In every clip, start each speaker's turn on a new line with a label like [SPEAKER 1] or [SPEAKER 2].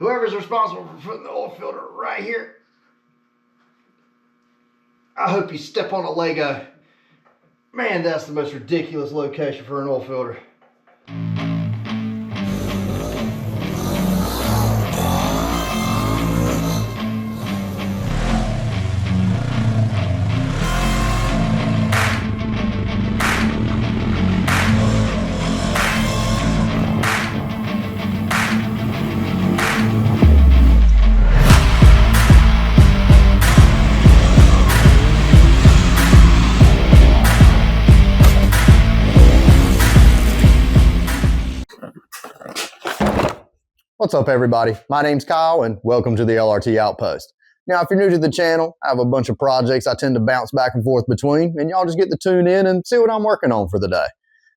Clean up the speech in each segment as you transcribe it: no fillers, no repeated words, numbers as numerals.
[SPEAKER 1] Whoever's responsible for putting the oil filter right here, I hope you step on a Lego. Man, that's the most ridiculous location for an oil filter.
[SPEAKER 2] What's up, everybody? My name's Kyle and welcome to the LRT Outpost. Now, if you're new to the channel, I have a bunch of projects I tend to bounce back and forth between, and y'all just get to tune in and see what I'm working on for the day.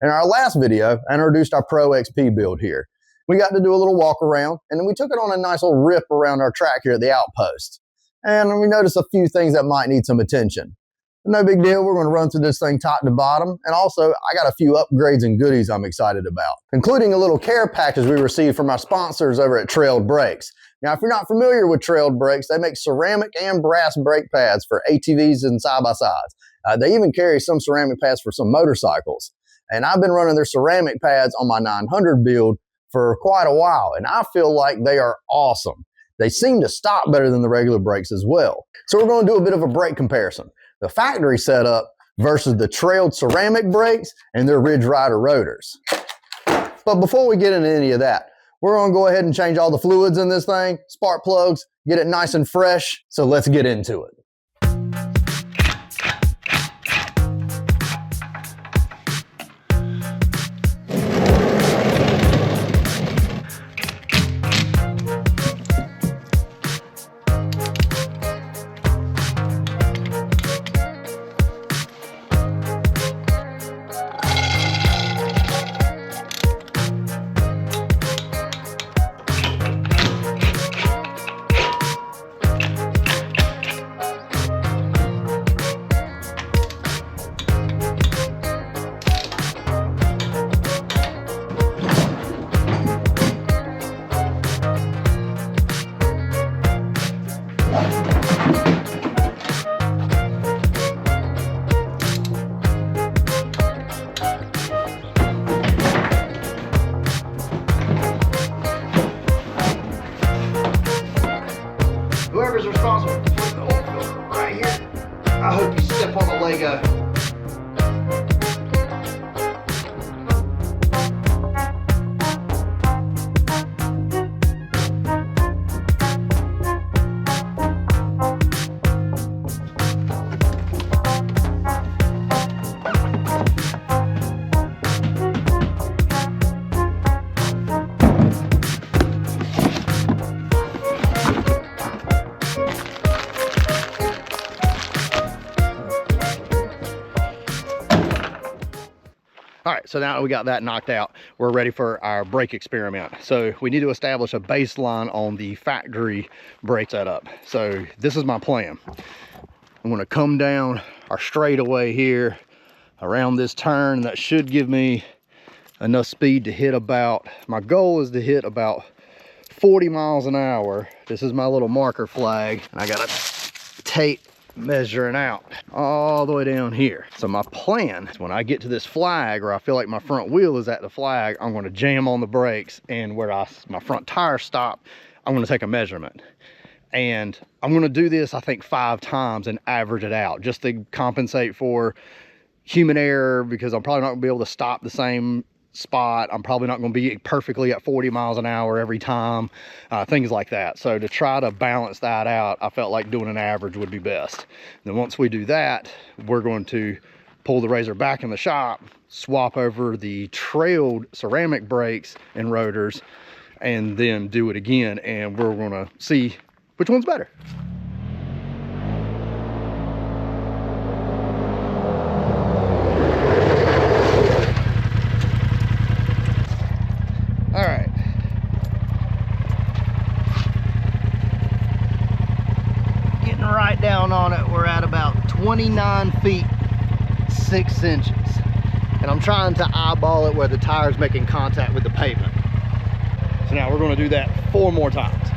[SPEAKER 2] In our last video, I introduced our ProXp build here. We got to do a little walk around, and then we took it on a nice little rip around our track here at the Outpost. And we noticed a few things that might need some attention. No big deal, we're going to run through this thing top to bottom, and also I got a few upgrades and goodies I'm excited about, including a little care package we received from our sponsors over at Trailed Brakes. Now, if you're not familiar with Trailed Brakes, they make ceramic and brass brake pads for ATVs and side-by-sides. They even carry some ceramic pads for some motorcycles. And I've been running their ceramic pads on my 900 build for quite a while, and I feel like they are awesome. They seem to stop better than the regular brakes as well. So we're going to do a bit of a brake comparison. The factory setup versus the trailed ceramic brakes and their Ridge Rider rotors. But before we get into any of that, we're going to go ahead and change all the fluids in this thing, spark plugs, get it nice and fresh. So let's get into it.
[SPEAKER 1] Whoever's responsible for putting the oil filter right here, I hope you step on a Lego.
[SPEAKER 2] All right, so now we got that knocked out, we're ready for our brake experiment. So we need to establish a baseline on the factory brake setup. So this is my plan. I'm gonna come down our straightaway here around this turn. That should give me enough speed to hit about, my goal is to hit about 40 miles an hour. This is my little marker flag, and I got a tape measuring out all the way down here. So my plan is when I get to this flag, or I feel like my front wheel is at the flag, I'm going to jam on the brakes, and where my front tire stop, I'm going to take a measurement. And I'm going to do this, I think, 5 times and average it out just to compensate for human error, because I'm probably not going to be able to stop the same spot. I'm probably not going to be perfectly at 40 miles an hour every time, things like that. So to try to balance that out, I felt like doing an average would be best. Then once we do that, we're going to pull the RZR back in the shop, swap over the trailed ceramic brakes and rotors, and then do it again, and we're going to see which one's better. All right. Getting right down on it, we're at about 29 feet 6 inches. And I'm trying to eyeball it where the tire's making contact with the pavement. So now we're going to do that 4 more times.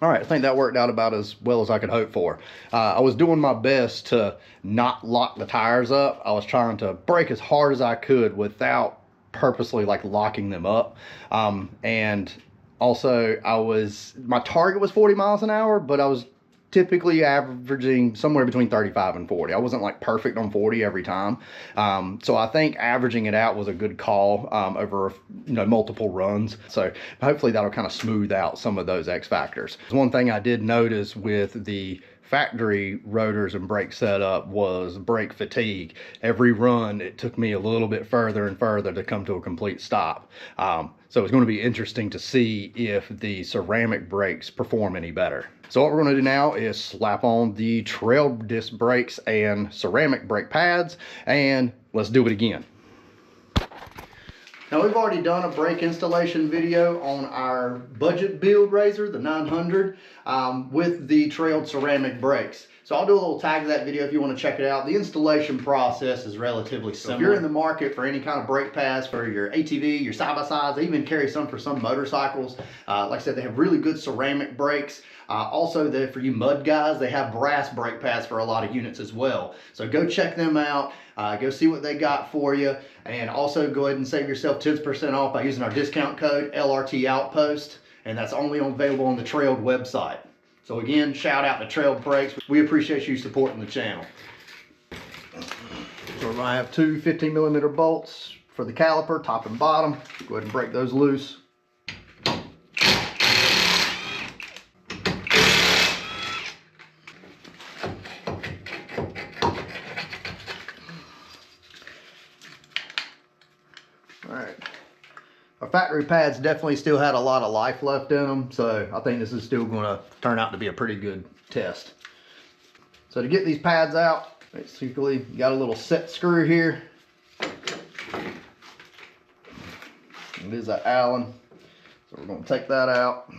[SPEAKER 2] All right, I think that worked out about as well as I could hope for. I was doing my best to not lock the tires up. I was trying to brake as hard as I could without purposely like locking them up. And also my target was 40 miles an hour, but I was typically averaging somewhere between 35 and 40. I wasn't like perfect on 40 every time. So I think averaging it out was a good call over multiple runs. So hopefully that'll kind of smooth out some of those X factors. One thing I did notice with the factory rotors and brake setup was brake fatigue. Every run it took me a little bit further and further to come to a complete stop. So it's going to be interesting to see if the ceramic brakes perform any better. So what we're going to do now is slap on the trail disc brakes and ceramic brake pads, and let's do it again. Now we've already done a brake installation video on our budget build RZR, the 900, with the trailed ceramic brakes. So I'll do a little tag to that video if you want to check it out. The installation process is relatively similar. If you're in the market for any kind of brake pads for your ATV, your side-by-sides, they even carry some for some motorcycles. Like I said, they have really good ceramic brakes. Also, for you mud guys, they have brass brake pads for a lot of units as well. So go check them out. Go see what they got for you. And also go ahead and save yourself 10% off by using our discount code LRT Outpost. And that's only available on the Trailed website. So again, shout out to Trailed Brakes. We appreciate you supporting the channel. So we're going to have two 15mm bolts for the caliper, top and bottom. Go ahead and break those loose. Alright, our factory pads definitely still had a lot of life left in them, so I think this is still going to turn out to be a pretty good test. So to get these pads out, basically you got a little set screw here. It is an Allen, so we're going to take that out.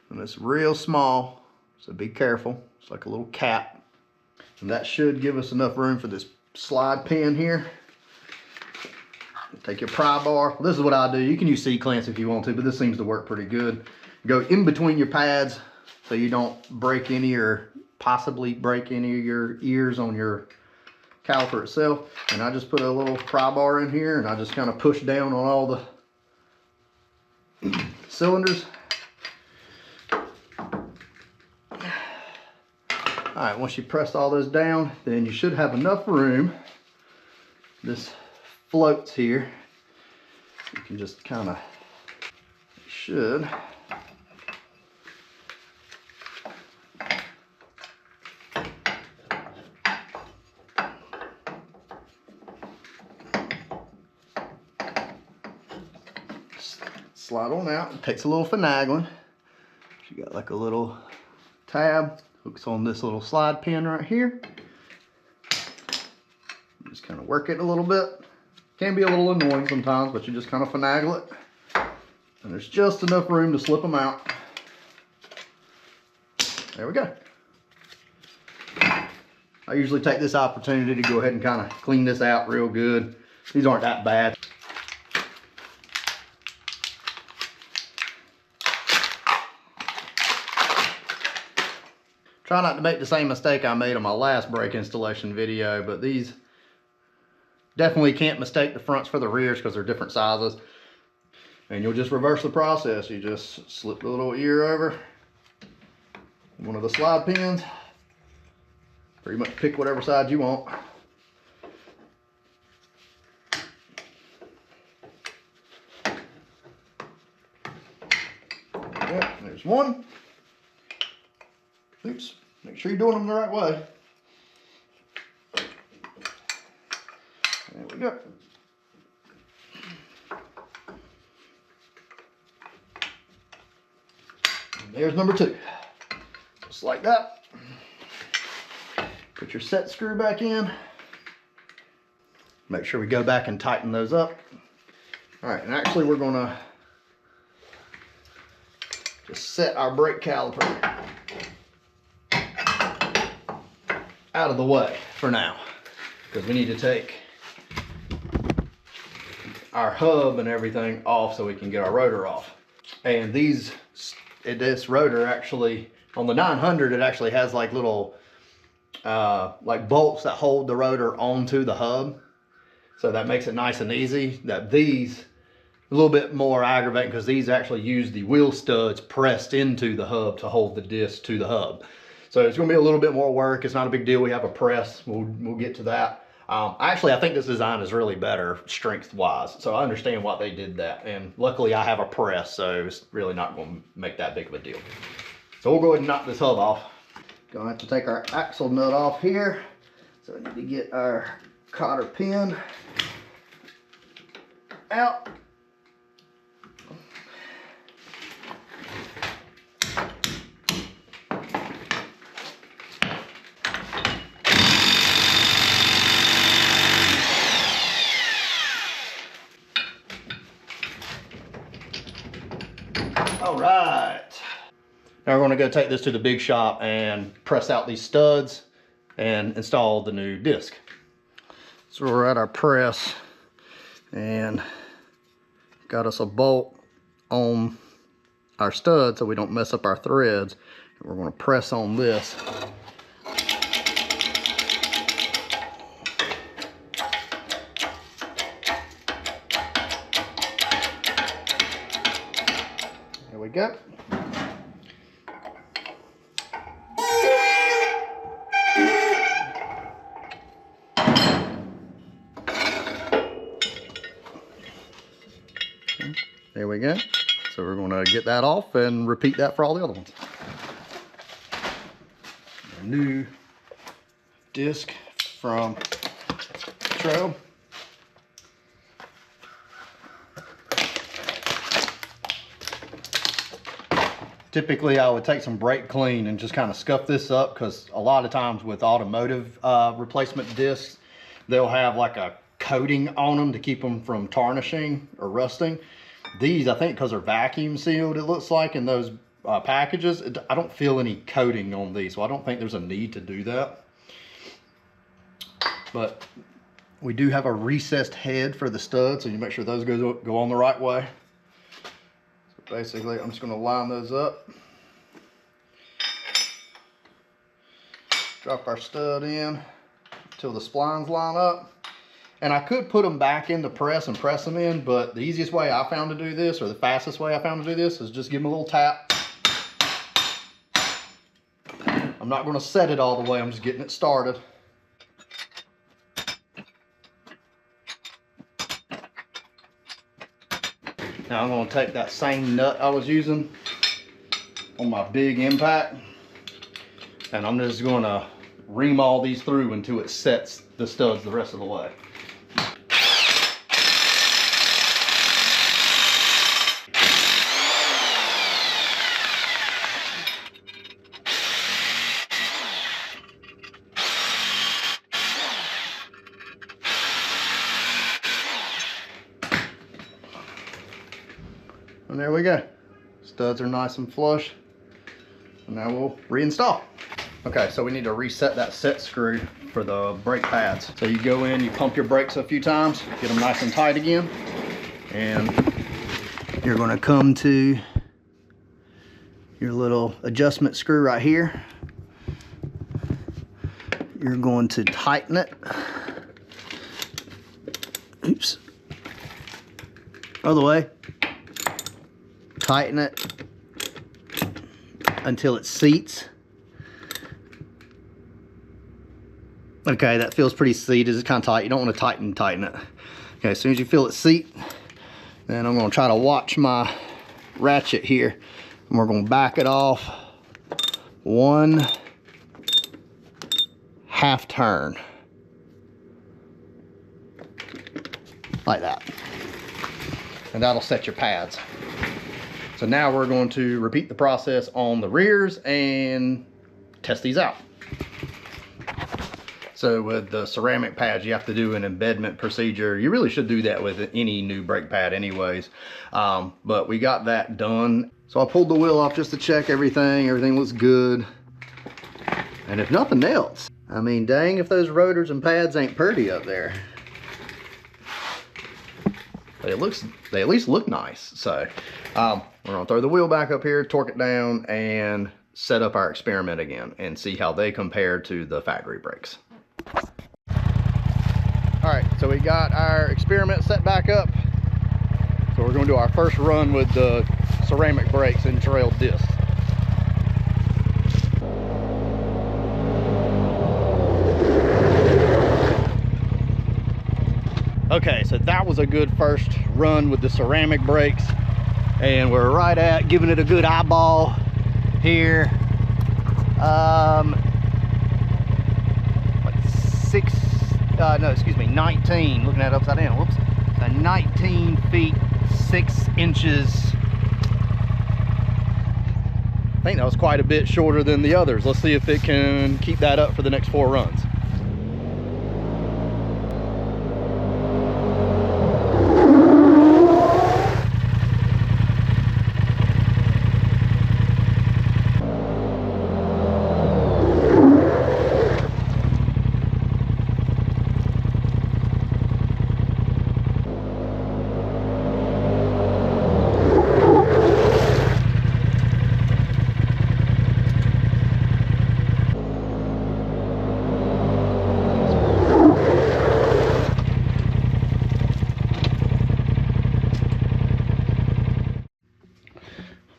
[SPEAKER 2] And it's real small, so be careful. It's like a little cap. And that should give us enough room for this slide pin here. Take your pry bar. This is what I do. You can use C-clamps if you want to, but this seems to work pretty good. Go in between your pads so you don't break any or possibly break any of your ears on your caliper itself. And I just put a little pry bar in here and I just kind of push down on all the cylinders. Alright, once you press all those down, then you should have enough room. This floats here. You can just kind of, should. Slide on out. It takes a little finagling. You got like a little tab. Hooks on this little slide pin right here. Just kind of work it a little bit. Can be a little annoying sometimes, but you just kind of finagle it. And there's just enough room to slip them out. There we go. I usually take this opportunity to go ahead and kind of clean this out real good. These aren't that bad. Try not to make the same mistake I made on my last brake installation video, but these definitely can't mistake the fronts for the rears because they're different sizes. And you'll just reverse the process. You just slip the little ear over one of the slide pins. Pretty much pick whatever side you want. Yep, there's one. Oops, make sure you're doing them the right way. There we go. And there's number two. Just like that. Put your set screw back in. Make sure we go back and tighten those up. All right, and actually we're gonna just set our brake caliper out of the way for now, because we need to take our hub and everything off so we can get our rotor off. And this rotor actually, on the 900, it actually has like little like bolts that hold the rotor onto the hub. So that makes it nice and easy. These a little bit more aggravating because these actually use the wheel studs pressed into the hub to hold the disc to the hub. So it's gonna be a little bit more work. It's not a big deal. We have a press, we'll get to that. Actually, I think this design is really better strength-wise, so I understand why they did that. And luckily, I have a press, so it's really not going to make that big of a deal. So we'll go ahead and knock this hub off. Gonna have to take our axle nut off here. So we need to get our cotter pin out. All right, now we're going to go take this to the big shop and press out these studs and install the new disc. So we're at our press and got us a bolt on our stud so we don't mess up our threads. And we're going to press on this. There we go. There we go. So we're going to get that off and repeat that for all the other ones. A new disc from Tro. Typically, I would take some brake clean and just kind of scuff this up because a lot of times with automotive replacement discs, they'll have like a coating on them to keep them from tarnishing or rusting. These, I think because they're vacuum sealed, it looks like in those packages, I don't feel any coating on these, so I don't think there's a need to do that. But we do have a recessed head for the studs, so you make sure those go on the right way. So basically, I'm just going to line those up. Drop our stud in until the splines line up. And I could put them back in the press and press them in, but the easiest way I found to do this, or the fastest way I found to do this, is just give them a little tap. I'm not going to set it all the way, I'm just getting it started. Now I'm going to take that same nut I was using on my big impact, and I'm just going to ream all these through until it sets the studs the rest of the way. And there we go. Studs are nice and flush. And now we'll reinstall. Okay, so we need to reset that set screw for the brake pads. So you go in, you pump your brakes a few times, get them nice and tight again. And you're gonna come to your little adjustment screw right here. You're going to tighten it. Oops. Other way. Tighten it until it seats. Okay, that feels pretty seated. It's kind of tight. You don't want to tighten it. Okay, as soon as you feel it seat, then I'm going to try to watch my ratchet here. And we're going to back it off 1/2 turn. Like that. And that'll set your pads. So now we're going to repeat the process on the rears and test these out. So with the ceramic pads, you have to do an embedment procedure. You really should do that with any new brake pad anyways. But we got that done. So I pulled the wheel off just to check everything. Everything looks good. And if nothing else, I mean, dang if those rotors and pads ain't pretty up there. but they at least look nice. So we're gonna throw the wheel back up here, torque it down, and set up our experiment again and see how they compare to the factory brakes. All right, so we got our experiment set back up. So we're gonna do our first run with the ceramic brakes and trail discs. Okay, so that was a good first run with the ceramic brakes, and we're right at giving it a good eyeball here. Like 19, looking at it upside down, whoops. So 19 feet, 6 inches. I think that was quite a bit shorter than the others. Let's see if it can keep that up for the next 4 runs.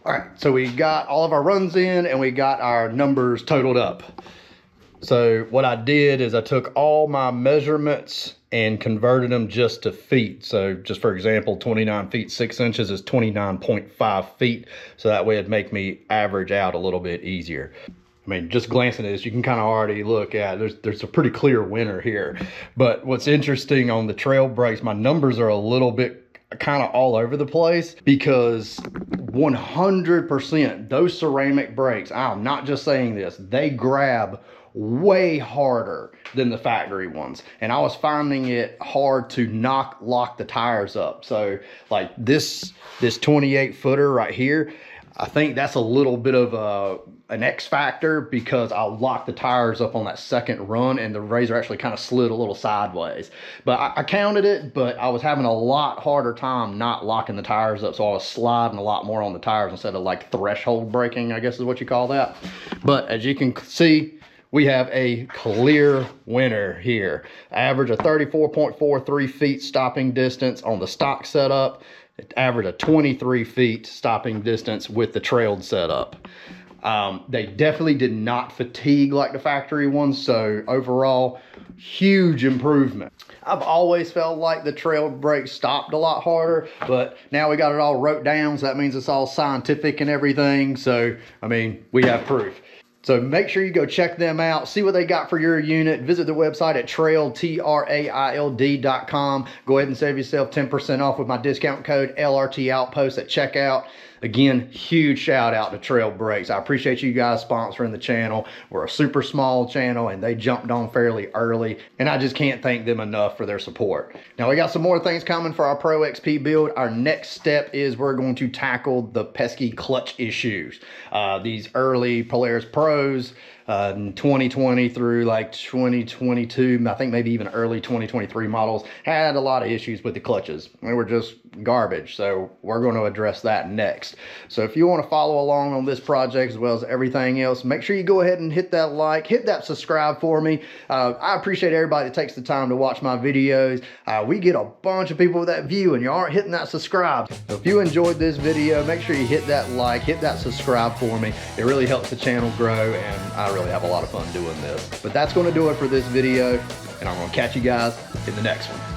[SPEAKER 2] All right, so we got all of our runs in and we got our numbers totaled up. So what I did is I took all my measurements and converted them just to feet. So just for example, 29 feet 6 inches is 29.5 feet. So that way it'd make me average out a little bit easier. I mean, just glancing at this, you can kind of already look at, there's a pretty clear winner here. But what's interesting on the trail brakes, my numbers are a little bit kind of all over the place, because 100% those ceramic brakes, I'm not just saying this, they grab way harder than the factory ones, and I was finding it hard to lock the tires up. So like this 28 footer right here, I think that's a little bit of an X factor, because I locked the tires up on that second run and the RZR actually kind of slid a little sideways. But I counted it, but I was having a lot harder time not locking the tires up, so I was sliding a lot more on the tires instead of like threshold braking, I guess is what you call that. But as you can see, we have a clear winner here. Average of 34.43 feet stopping distance on the stock setup. Average of 23 feet stopping distance with the trailed setup. They definitely did not fatigue like the factory ones, so overall, huge improvement. I've always felt like the trail brakes stopped a lot harder, but now we got it all wrote down, so that means it's all scientific and everything. So, I mean, we have proof. So make sure you go check them out, see what they got for your unit. Visit the website at trailed.com. Go ahead and save yourself 10% off with my discount code LRT Outpost at checkout. Again, huge shout out to Trail Brakes. I appreciate you guys sponsoring the channel. We're a super small channel and they jumped on fairly early, and I just can't thank them enough for their support. Now we got some more things coming for our ProXp build. Our next step is we're going to tackle the pesky clutch issues. These early Polaris Pros, 2020 through like 2022, I think maybe even early 2023 models, had a lot of issues with the clutches. They were just garbage, so we're going to address that next. So if you want to follow along on this project as well as everything else, make sure you go ahead and hit that like, hit that subscribe for me. I appreciate everybody that takes the time to watch my videos. We get a bunch of people that view and you aren't hitting that subscribe. So if you enjoyed this video, make sure you hit that like, hit that subscribe for me. It really helps the channel grow, and I really have a lot of fun doing this. But that's going to do it for this video, and I'm going to catch you guys in the next one.